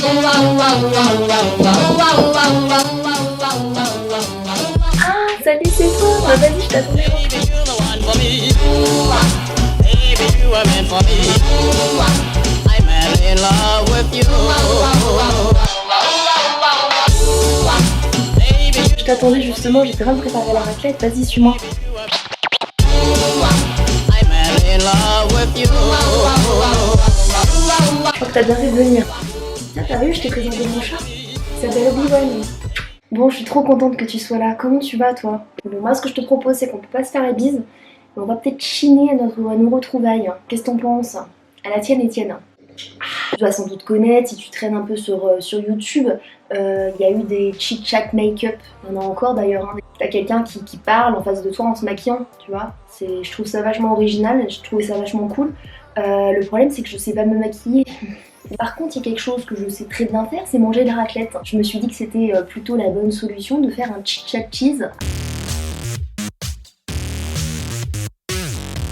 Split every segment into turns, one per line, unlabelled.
Ah, salut, c'est toi. Bah vas-y, je t'attendais. Je t'attendais justement, j'étais en train de préparer la raclette. Vas-y, suis-moi. Je crois que t'as bien fait de venir. Tiens, t'as vu, je t'ai présenté mon chat. Il s'appelle Obi-Wan. Bon, je suis trop contente que tu sois là. Comment tu vas, toi? Bon, moi, ce que je te propose, c'est qu'on peut pas se faire la bise. Mais on va peut-être chiner à nos retrouvailles. Qu'est-ce que t'en penses? À la tienne, Étienne. Tu dois sans doute connaître, si tu traînes un peu sur YouTube, il y a eu des chit-chat make-up. Il y en a encore d'ailleurs. Hein. T'as quelqu'un qui parle en face de toi en se maquillant, tu vois. Je trouve ça vachement original, je trouvais ça vachement cool. Le problème, c'est que je sais pas me maquiller. Par contre, il y a quelque chose que je sais très bien faire, c'est manger de la raclette. Je me suis dit que c'était plutôt la bonne solution de faire un chit-chat cheese.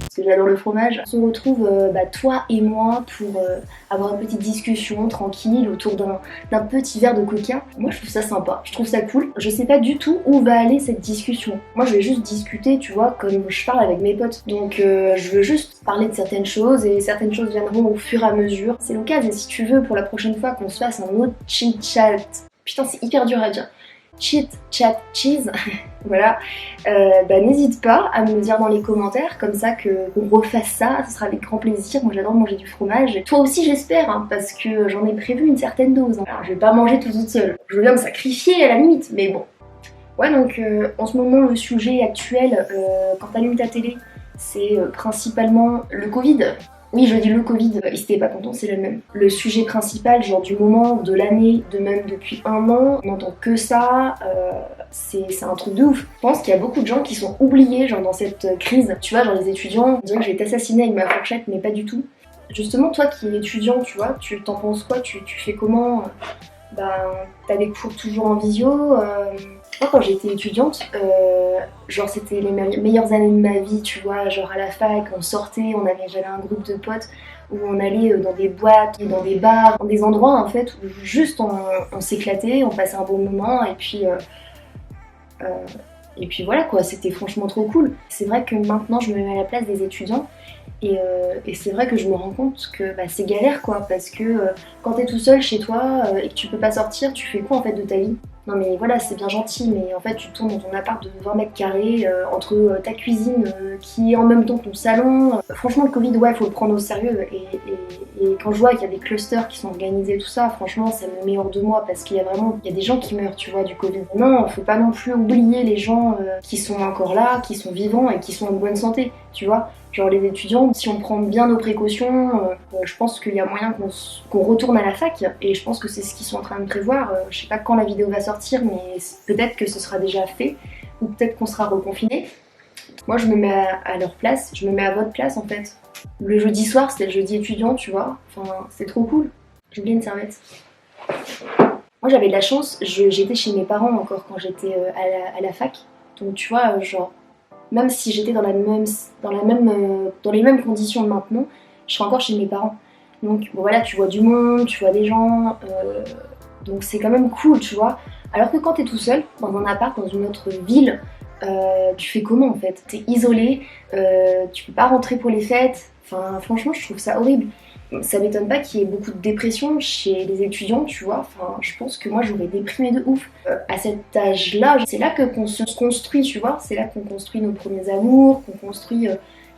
Parce que j'adore le fromage. On se retrouve, toi et moi, pour avoir une petite discussion tranquille autour d'un petit verre de coca. Moi, je trouve ça sympa, je trouve ça cool. Je sais pas du tout où va aller cette discussion. Moi, je vais juste discuter, tu vois, comme je parle avec mes potes. Donc, je veux juste parler de certaines choses et certaines choses viendront au fur et à mesure. C'est l'occasion, si tu veux, pour la prochaine fois qu'on se fasse un autre chit-chat. Putain, c'est hyper dur à dire. Chit-chat cheese, voilà, n'hésite pas à me dire dans les commentaires, comme ça qu'on refasse ça, ce sera avec grand plaisir. Moi j'adore manger du fromage, et toi aussi j'espère, hein, parce que j'en ai prévu une certaine dose. Hein. Alors je vais pas manger toute seule, je veux bien me sacrifier à la limite, mais bon. Ouais, donc en ce moment le sujet actuel, quand t'allumes ta télé, c'est principalement le Covid. Oui, je dis le Covid, si t'es pas content, c'est le même. Le sujet principal, genre du moment, de l'année, de même depuis un an, on n'entend que ça, c'est un truc de ouf. Je pense qu'il y a beaucoup de gens qui sont oubliés, genre dans cette crise. Tu vois, genre les étudiants, on dirait que je vais t'assassiner avec ma fourchette, mais pas du tout. Justement, toi qui es étudiant, tu vois, tu t'en penses quoi? Tu fais comment? T'as des cours toujours en visio. Moi, quand j'étais étudiante, genre c'était les meilleures années de ma vie, tu vois, genre à la fac, on sortait, j'avais un groupe de potes où on allait dans des boîtes, dans des bars, dans des endroits en fait où juste on s'éclatait, on passait un bon moment et puis voilà quoi, c'était franchement trop cool. C'est vrai que maintenant je me mets à la place des étudiants et c'est vrai que je me rends compte que c'est galère quoi, parce que quand t'es tout seul chez toi et que tu peux pas sortir, tu fais quoi en fait de ta vie? Non mais voilà, c'est bien gentil, mais en fait tu tournes dans ton appart de 20 mètres carrés, entre ta cuisine qui est en même temps ton salon. Franchement le Covid, ouais, faut le prendre au sérieux et quand je vois qu'il y a des clusters qui sont organisés tout ça, franchement ça me met hors de moi parce qu'il y a des gens qui meurent, tu vois, du Covid. Non, faut pas non plus oublier les gens qui sont encore là, qui sont vivants et qui sont en bonne santé, tu vois. Genre les étudiants, si on prend bien nos précautions, je pense qu'il y a moyen qu'on retourne à la fac et je pense que c'est ce qu'ils sont en train de prévoir. Je sais pas quand la vidéo va sortir, mais peut-être que ce sera déjà fait ou peut-être qu'on sera reconfiné. Moi je me mets à leur place, je me mets à votre place en fait. Le jeudi soir c'était le jeudi étudiant, tu vois, enfin c'est trop cool. J'ai oublié une serviette. Moi j'avais de la chance, j'étais chez mes parents encore quand j'étais à la fac, donc tu vois, genre même si j'étais dans les mêmes conditions de maintenant, je serais encore chez mes parents. Donc bon, voilà, tu vois du monde, tu vois des gens, donc c'est quand même cool, tu vois. Alors que quand t'es tout seul, dans un appart, dans une autre ville, tu fais comment en fait? T'es isolé, tu peux pas rentrer pour les fêtes, enfin franchement je trouve ça horrible. Ça m'étonne pas qu'il y ait beaucoup de dépression chez les étudiants, tu vois. Enfin, je pense que moi j'aurais déprimé de ouf. À cet âge-là, c'est là qu'on se construit, tu vois. C'est là qu'on construit nos premiers amours, qu'on construit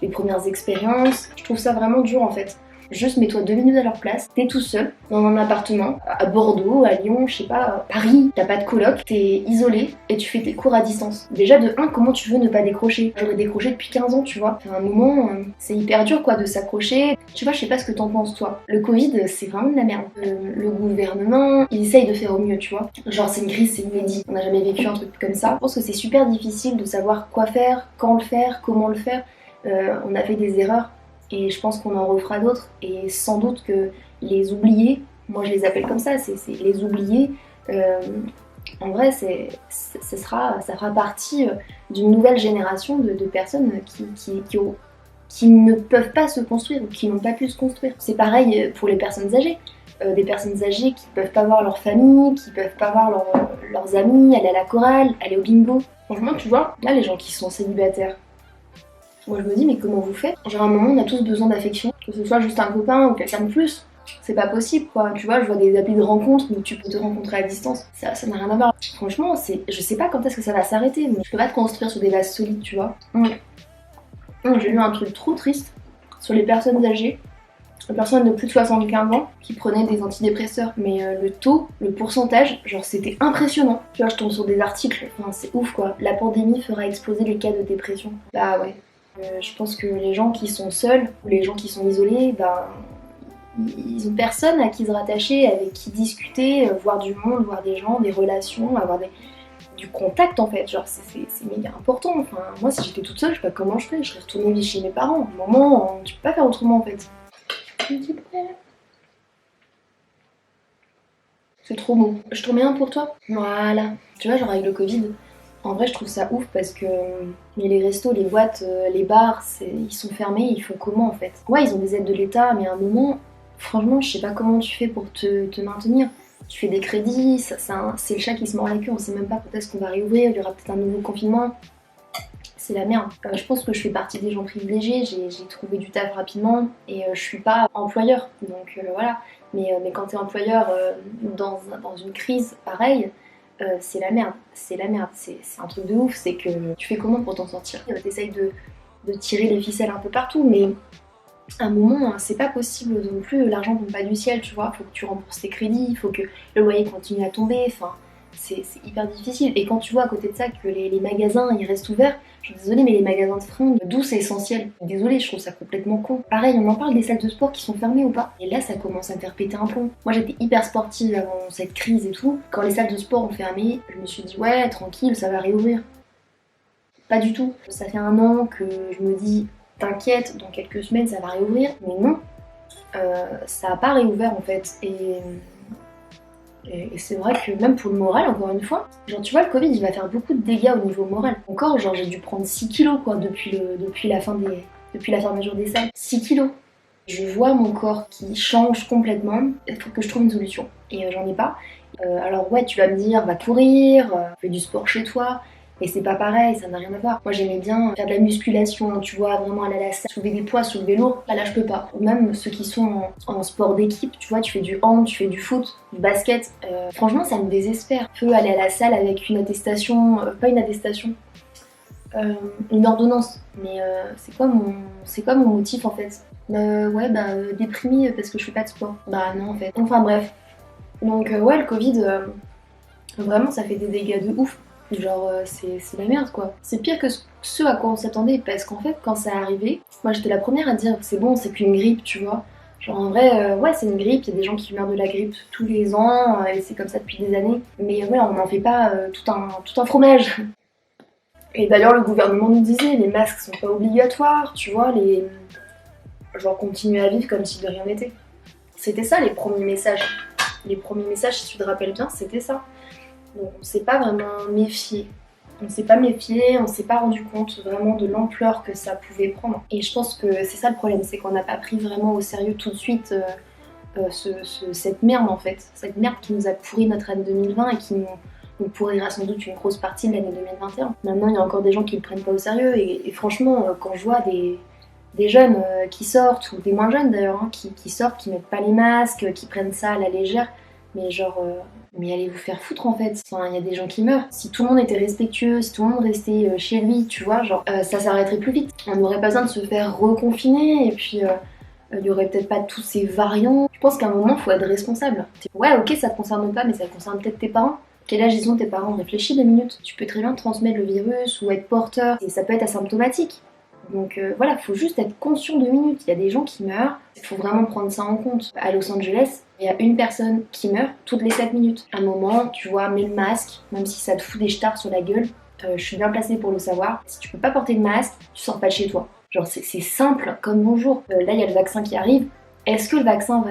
les premières expériences. Je trouve ça vraiment dur en fait. Juste mets-toi 2 minutes à leur place, t'es tout seul dans un appartement à Bordeaux, à Lyon, je sais pas, à Paris, t'as pas de coloc, t'es isolé et tu fais tes cours à distance. Déjà de 1, comment tu veux ne pas décrocher? J'aurais décroché depuis 15 ans, tu vois. À un moment, c'est hyper dur quoi de s'accrocher. Tu vois, je sais pas ce que t'en penses toi. Le Covid, c'est vraiment de la merde. Le gouvernement, il essaye de faire au mieux, tu vois. Genre c'est une crise, c'est inédit. On n'a jamais vécu un truc comme ça. Je pense que c'est super difficile de savoir quoi faire, quand le faire, comment le faire. On a fait des erreurs. Et je pense qu'on en refera d'autres, et sans doute que les oubliés, moi je les appelle comme ça, c'est les oubliés, en vrai ça fera partie d'une nouvelle génération de personnes qui ne peuvent pas se construire ou qui n'ont pas pu se construire. C'est pareil pour les personnes âgées. des personnes âgées qui peuvent pas voir leur famille, qui peuvent pas voir leurs amis, aller à la chorale, aller au bingo. Franchement, tu vois, là, les gens qui sont célibataires, moi je me dis, mais comment vous faites? Genre à un moment, on a tous besoin d'affection, que ce soit juste un copain ou quelqu'un de plus. C'est pas possible quoi, tu vois, je vois des applis de rencontres où tu peux te rencontrer à distance, ça n'a rien à voir. Franchement, je sais pas quand est-ce que ça va s'arrêter, mais je peux pas te construire sur des bases solides, tu vois. J'ai lu un truc trop triste sur les personnes âgées, les personnes de plus de 75 ans qui prenaient des antidépresseurs, mais le pourcentage, genre c'était impressionnant. Tu vois, je tombe sur des articles, enfin c'est ouf quoi. La pandémie fera exploser les cas de dépression. Bah ouais. Je pense que les gens qui sont seuls ou les gens qui sont isolés, bah ils ont personne à qui se rattacher, avec qui discuter, voir du monde, voir des gens, des relations, avoir du contact en fait. Genre c'est méga important. Enfin, moi si j'étais toute seule, je sais pas comment je ferais. Je serais retournée vivre chez mes parents. À un moment, tu peux pas faire autrement en fait. C'est trop bon. Je t'en mets un pour toi. Voilà. Tu vois, genre avec le Covid, en vrai je trouve ça ouf parce que mais les restos, les boîtes, les bars, ils sont fermés, ils font comment en fait? Ouais, ils ont des aides de l'État, mais à un moment, franchement, je sais pas comment tu fais pour te maintenir. Tu fais des crédits, c'est le chat qui se mord la queue, on sait même pas quand est-ce qu'on va réouvrir, il y aura peut-être un nouveau confinement. C'est la merde. Je pense que je fais partie des gens privilégiés, j'ai trouvé du taf rapidement et je suis pas employeur, donc voilà. Mais quand t'es employeur dans une crise pareille, c'est la merde, c'est la merde, c'est un truc de ouf, c'est que tu fais comment pour t'en sortir? T'essayes de tirer les ficelles un peu partout, mais à un moment, c'est pas possible non plus, l'argent tombe pas du ciel, tu vois, faut que tu rembourses tes crédits, il faut que le loyer continue à tomber, enfin, c'est hyper difficile. Et quand tu vois à côté de ça que les magasins, ils restent ouverts, je suis désolée, mais les magasins de fringues, d'où c'est essentiel. Désolée, je trouve ça complètement con. Pareil, on en parle des salles de sport qui sont fermées ou pas. Et là, ça commence à me faire péter un plomb. Moi, j'étais hyper sportive avant cette crise et tout. Quand les salles de sport ont fermé, je me suis dit, ouais, tranquille, ça va réouvrir. Pas du tout. Ça fait un an que je me dis, t'inquiète, dans quelques semaines, ça va réouvrir. Mais non, ça a pas réouvert en fait. Et c'est vrai que même pour le moral, encore une fois, genre tu vois, le Covid il va faire beaucoup de dégâts au niveau moral. Encore, genre j'ai dû prendre 6 kilos quoi depuis la fermeture des salles. 6 kilos. Je vois mon corps qui change complètement. Il faut que je trouve une solution. Et j'en ai pas. Alors ouais, tu vas me dire, va courir, fais du sport chez toi. Et c'est pas pareil, ça n'a rien à voir. Moi j'aimais bien faire de la musculation, tu vois, vraiment aller à la salle, soulever des poids, soulever lourd. Là je peux pas. Ou même ceux qui sont en sport d'équipe, tu vois, tu fais du hand, tu fais du foot, du basket. Franchement ça me désespère. Je peux aller à la salle avec une attestation, pas une attestation, une ordonnance. Mais c'est quoi mon motif en fait? Ouais déprimée parce que je fais pas de sport. Bah non en fait. Enfin bref. Donc ouais le Covid, vraiment ça fait des dégâts de ouf. Genre c'est la merde quoi. C'est pire que ce à quoi on s'attendait parce qu'en fait quand ça est arrivé, moi j'étais la première à dire c'est bon, c'est qu'une grippe, tu vois. Genre en vrai, ouais c'est une grippe, il y a des gens qui meurent de la grippe tous les ans et c'est comme ça depuis des années. Mais ouais on n'en fait pas tout un fromage. Et d'ailleurs le gouvernement nous disait les masques sont pas obligatoires, tu vois, genre continuer à vivre comme si de rien n'était. C'était ça les premiers messages. Les premiers messages si tu te rappelles bien c'était ça. Donc on s'est pas vraiment méfié. On s'est pas méfié, on s'est pas rendu compte vraiment de l'ampleur que ça pouvait prendre. Et je pense que c'est ça le problème, c'est qu'on n'a pas pris vraiment au sérieux tout de suite cette merde en fait. Cette merde qui nous a pourri notre année 2020 et qui nous pourrira sans doute une grosse partie de l'année 2021. Maintenant il y a encore des gens qui le prennent pas au sérieux et franchement quand je vois des jeunes qui sortent, ou des moins jeunes d'ailleurs, hein, qui sortent, qui mettent pas les masques, qui prennent ça à la légère, mais genre... mais allez vous faire foutre en fait, enfin il y a des gens qui meurent. Si tout le monde était respectueux, si tout le monde restait chez lui, tu vois, genre ça s'arrêterait plus vite. On n'aurait pas besoin de se faire reconfiner et puis il y aurait peut-être pas tous ces variants. Je pense qu'à un moment faut être responsable. Ouais ok ça te concerne pas mais ça concerne peut-être tes parents. Quel âge ils ont tes parents? Réfléchis 2 minutes. Tu peux très bien transmettre le virus ou être porteur et ça peut être asymptomatique. Donc voilà, faut juste être conscient 2 minutes. Il y a des gens qui meurent, il faut vraiment prendre ça en compte. À Los Angeles, il y a une personne qui meurt toutes les 7 minutes. À un moment, tu vois, mets le masque, même si ça te fout des jetards sur la gueule, je suis bien placée pour le savoir. Si tu peux pas porter de masque, tu sors pas de chez toi. Genre c'est simple comme bonjour. Là, il y a le vaccin qui arrive. Est-ce que le vaccin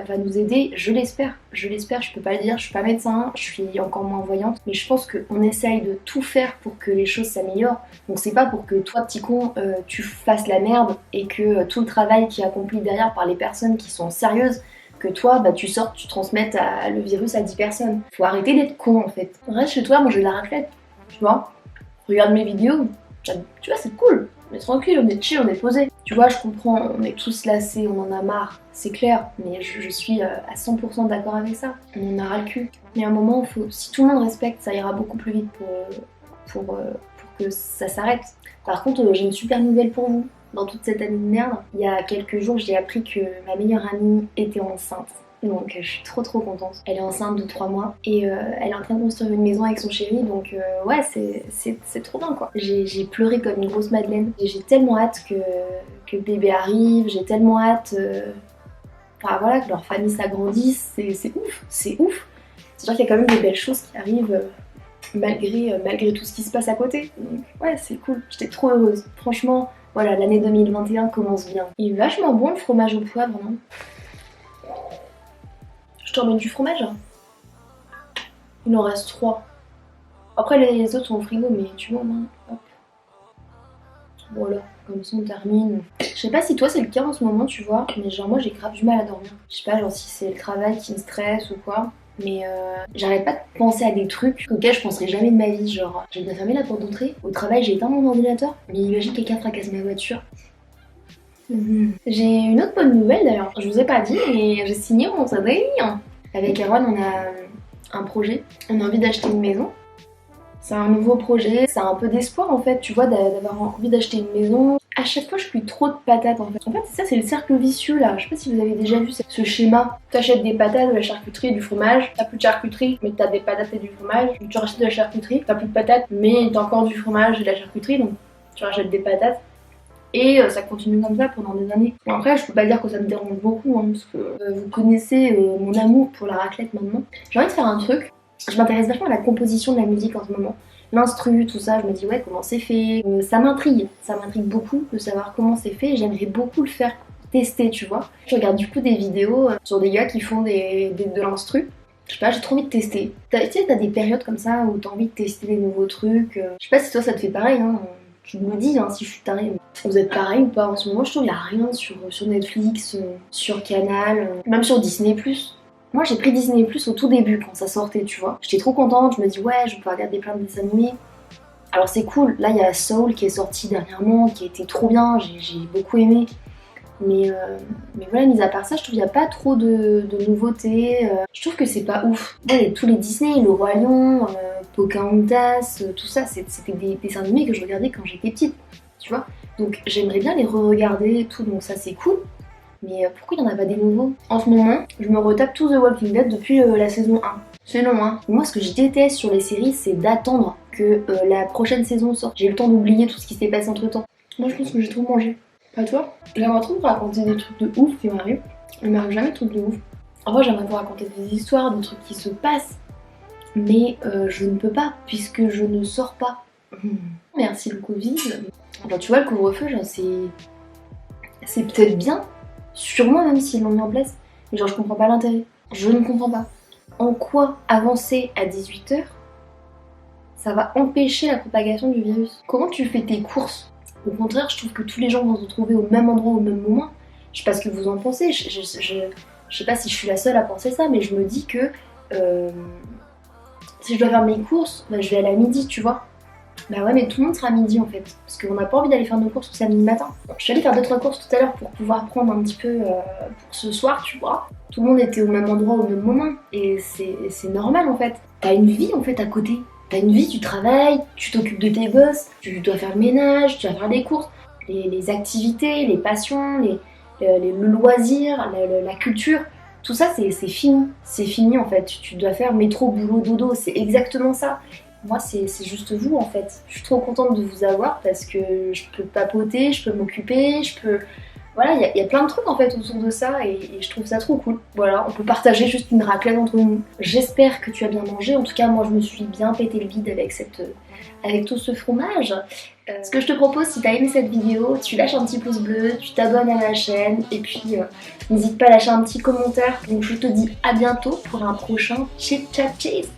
va nous aider? Je l'espère, je peux pas le dire, je suis pas médecin, je suis encore moins voyante, mais je pense qu'on essaye de tout faire pour que les choses s'améliorent. Donc c'est pas pour que toi, petit con, tu fasses la merde et que tout le travail qui est accompli derrière par les personnes qui sont sérieuses, que toi, bah, tu sortes, tu transmettes le virus à 10 personnes. Faut arrêter d'être con en fait. Reste chez toi, manger de la raclette, tu vois. Regarde mes vidéos, tu vois, c'est cool. On est tranquille, on est chill, on est posé. Tu vois, je comprends, on est tous lassés, on en a marre, c'est clair, mais je suis à 100% d'accord avec ça. On en a ras le cul. Mais à un moment, si tout le monde respecte, ça ira beaucoup plus vite pour que ça s'arrête. Par contre, j'ai une super nouvelle pour vous. Dans toute cette année de merde, il y a quelques jours, j'ai appris que ma meilleure amie était enceinte. Donc je suis trop contente. Elle est enceinte de 3 mois et elle est en train de construire une maison avec son chéri, donc ouais, c'est trop bien quoi. J'ai pleuré comme une grosse madeleine. J'ai tellement hâte que le bébé arrive, j'ai tellement hâte enfin, voilà, que leur famille s'agrandisse, c'est ouf, c'est ouf. C'est-à-dire qu'il y a quand même des belles choses qui arrivent malgré tout ce qui se passe à côté. Donc ouais, c'est cool, j'étais trop heureuse. Franchement, voilà, l'année 2021 commence bien. Il est vachement bon le fromage au poivre, non? Je te remets du fromage hein. Il en reste 3. Après les autres sont au frigo, mais tu vois, moi, hop. Voilà, comme ça on termine. Je sais pas si toi c'est le cas en ce moment, tu vois, mais genre moi j'ai grave du mal à dormir. Je sais pas, genre si c'est le travail qui me stresse ou quoi. Mais j'arrête pas de penser à des trucs auxquels je penserais jamais de ma vie. Genre, j'ai bien fermé la porte d'entrée. Au travail, j'ai éteint mon ordinateur. Mais imagine quelqu'un fracasse ma voiture. J'ai une autre bonne nouvelle d'ailleurs. Je vous ai pas dit, mais j'ai signé mon CDI. Avec Erwan, on a un projet. On a envie d'acheter une maison. C'est un nouveau projet. C'est un peu d'espoir en fait, tu vois, d'avoir envie d'acheter une maison. À chaque fois, je cuis trop de patates en fait. En fait, ça, c'est le cercle vicieux là. Je sais pas si vous avez déjà vu ce schéma. Tu achètes des patates, de la charcuterie, du fromage. T'as plus de charcuterie, mais t'as des patates et du fromage. Tu rachètes de la charcuterie, t'as plus de patates, mais t'as encore du fromage et de la charcuterie, donc tu rachètes des patates. Et ça continue comme ça pendant des années. Bon, après, je peux pas dire que ça me dérange beaucoup, hein, parce que vous connaissez mon amour pour la raclette maintenant. J'ai envie de faire un truc. Je m'intéresse vachement à la composition de la musique en ce moment. L'instru, tout ça, je me dis ouais, comment c'est fait. Ça m'intrigue beaucoup de savoir comment c'est fait. J'aimerais beaucoup le faire tester, tu vois. Je regarde du coup des vidéos sur des gars qui font de l'instru. Je sais pas, j'ai trop envie de tester. Tu sais, t'as des périodes comme ça où t'as envie de tester des nouveaux trucs. Je sais pas si toi ça te fait pareil, hein. Tu me dis hein, si je suis tarée. Vous êtes pareil ou pas? En ce moment, je trouve qu'il y a rien sur Netflix, sur Canal, même sur Disney+. Moi, j'ai pris Disney+, au tout début, quand ça sortait, tu vois. J'étais trop contente, je me dis, ouais, je vais pouvoir regarder plein de dessins animés. Alors, c'est cool. Là, il y a Soul qui est sorti dernièrement, qui était trop bien, j'ai beaucoup aimé. Mais voilà, mis à part ça, je trouve qu'il n'y a pas trop de nouveautés. Je trouve que c'est pas ouf. Ouais, tous les Disney, Le Roi Lion, Pocahontas, tout ça, c'était des dessins animés que je regardais quand j'étais petite, tu vois. Donc, j'aimerais bien les re-regarder et tout, donc ça, c'est cool. Mais pourquoi il n'y en a pas des nouveaux? En ce moment, je me retape tout The Walking Dead depuis la saison 1. C'est long, hein. Moi, ce que je déteste sur les séries, c'est d'attendre que la prochaine saison sorte. J'ai eu le temps d'oublier tout ce qui s'est passé entre temps. Moi, je pense que j'ai trop mangé. Pas toi? J'aimerais trop vous raconter des trucs de ouf qui m'arrivent. Il m'arrive jamais de trucs de ouf. En vrai, j'aimerais vous raconter des histoires, des trucs qui se passent. Mais je ne peux pas, puisque je ne sors pas. Merci le Covid. Enfin, tu vois, le couvre-feu, genre, c'est peut-être bien. Sûrement même s'ils l'ont mis en place, mais genre je comprends pas l'intérêt. Je ne comprends pas. En quoi avancer à 18h, ça va empêcher la propagation du virus? Comment tu fais tes courses? Au contraire, je trouve que tous les gens vont se retrouver au même endroit au même moment. Je sais pas ce que vous en pensez, je sais pas si je suis la seule à penser ça, mais je me dis que si je dois faire mes courses, bah, je vais aller à midi, tu vois. Bah ouais, mais tout le monde sera à midi en fait, parce qu'on n'a pas envie d'aller faire nos courses le samedi matin. Je suis allée faire 2-3 courses tout à l'heure pour pouvoir prendre un petit peu pour ce soir, tu vois. Tout le monde était au même endroit au même moment, et c'est normal en fait. T'as une vie en fait à côté. T'as une vie, tu travailles, tu t'occupes de tes gosses, tu dois faire le ménage, tu dois faire des courses, les activités, les passions, le loisir, la culture. Tout ça c'est fini, c'est fini en fait. Tu dois faire métro, boulot, dodo, c'est exactement ça. Moi, c'est juste vous en fait. Je suis trop contente de vous avoir parce que je peux papoter, je peux m'occuper, je peux... Voilà, il y a plein de trucs en fait autour de ça et je trouve ça trop cool. Voilà, on peut partager juste une raclette entre nous. J'espère que tu as bien mangé. En tout cas, moi, je me suis bien pété le bide avec tout ce fromage. Ce que je te propose, si tu as aimé cette vidéo, tu lâches un petit pouce bleu, tu t'abonnes à la chaîne et puis n'hésite pas à lâcher un petit commentaire. Donc je te dis à bientôt pour un prochain Chit Chat Cheese.